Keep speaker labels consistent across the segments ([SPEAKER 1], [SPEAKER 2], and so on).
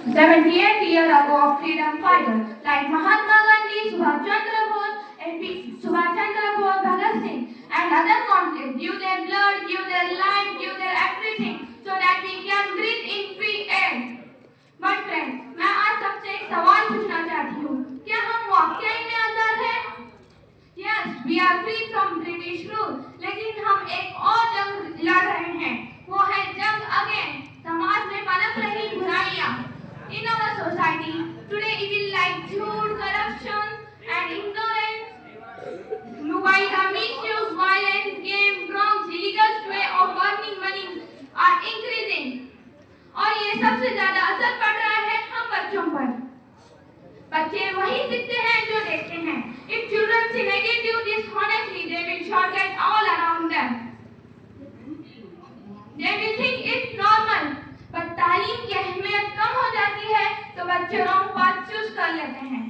[SPEAKER 1] 78 years ago of freedom fighters like Mahatma Gandhi, Subhash Chandra Bose, Bhagat Singh, and other conflicts give their blood, give their life, give their everything so that we can breathe in free air. But friends, मैं आज सबसे एक सवाल पूछना चाहती हूँ, क्या हम वाकई में आजाद हैं? Yes, we are free from British rule, लेकिन हम एक और जंग लड़ रहे हैं, वो है जंग अगेन समाज में पनप रही बुराइयां. In our society, today evil like झूठ, corruption and ignorance, by the misuse, violence, game, drugs, illegal way of earning money are increasing. और ये सबसे ज्यादा असर पड़ रहा है हम बच्चों पर. बच्चे वही सीखते हैं जो देखते हैं. If children see negative dishonestly, they will forget all around them. They will think it's normal. पर तालीम की अहमियत कम हो जाती है तो बच्चे रॉन्ग पाथ चूज कर लेते हैं.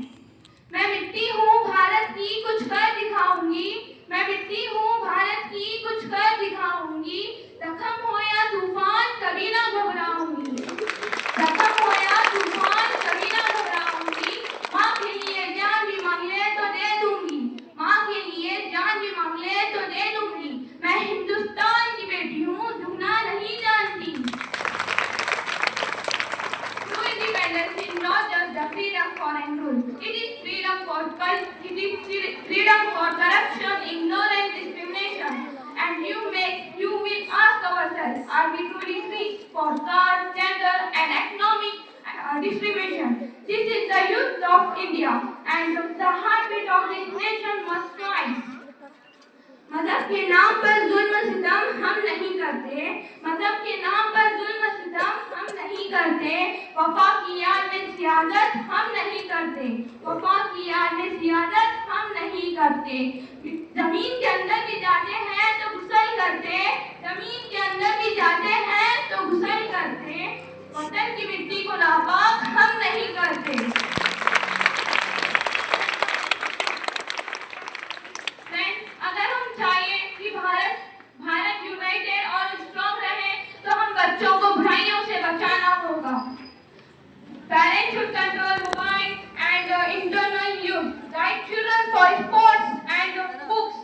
[SPEAKER 1] मैं मिट्टी हूँ भारत की कुछ कर दिखाऊंगी. मैं मिट्टी हूँ भारत की कुछ कर दिखाऊंगी. जख्म हो या तूफान कभी ना घबराऊंगी. जख्म हो या तूफान कभी ना घबराऊंगी. माँ के लिए जान भी मांगे तो दे दूंगी. माँ के लिए जान भी मांगे तो दे दूंगी. मैं हिंदुस्तान की बेटी हूँ, झुकना नहीं जानती. True independence is not just the freedom for rule. It is freedom for corruption, ignorance, discrimination. And you will ask ourselves, are we truly free for caste, gender, and economic distribution? This is the youth of India, and the heartbeat of this nation must rise. मजहब के नाम पर जुल्म सितम हम नहीं करते. मजहब के नाम पर जुल्म सितम हम नहीं करते. वफा की याद में सियासत हम नहीं करते. वफा की याद में सियासत हम नहीं करते. जमीन के अंदर भी जाते हैं तो गुस्सा ही करते. जमीन के अंदर भी जाते हैं तो गुस्सा ही करते. वतन की मिट्टी को नापाक हम नहीं करते. भारत यूनाइटेड और स्ट्रॉन्ग रहे तो हम बच्चों को बुराइयों से बचाना होगा. Parents should control mobile and internal use. Guide children for sports and books.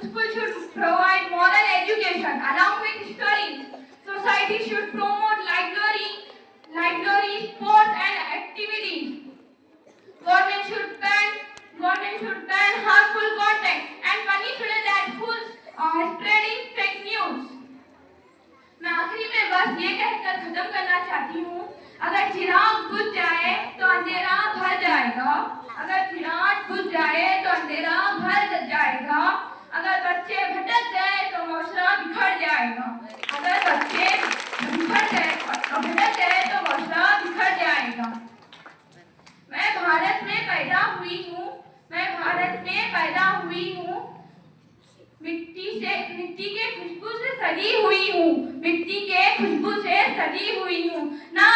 [SPEAKER 1] School should provide moral education along with studies. Society should promote library, sports and activities. Government should ban harmful content and punish that fools are spreading fake news. मैं आखिरी में बस ये कहकर खत्म करना चाहती हूँ, अगर चिराग बुझ जाए तो अंधेरा भर जाएगा. अगर चिराग बुझ जाए तो अंधेरा भर जाएगा. अगर बच्चे भटक गए तो माशरा बिखर जाएगा. अगर बच्चे भटक गए तो माशरा बिखर जाएगा. मैं भारत में पैदा हुई हूँ. मिट्टी के खुशबू से सजी हुई हूँ. ना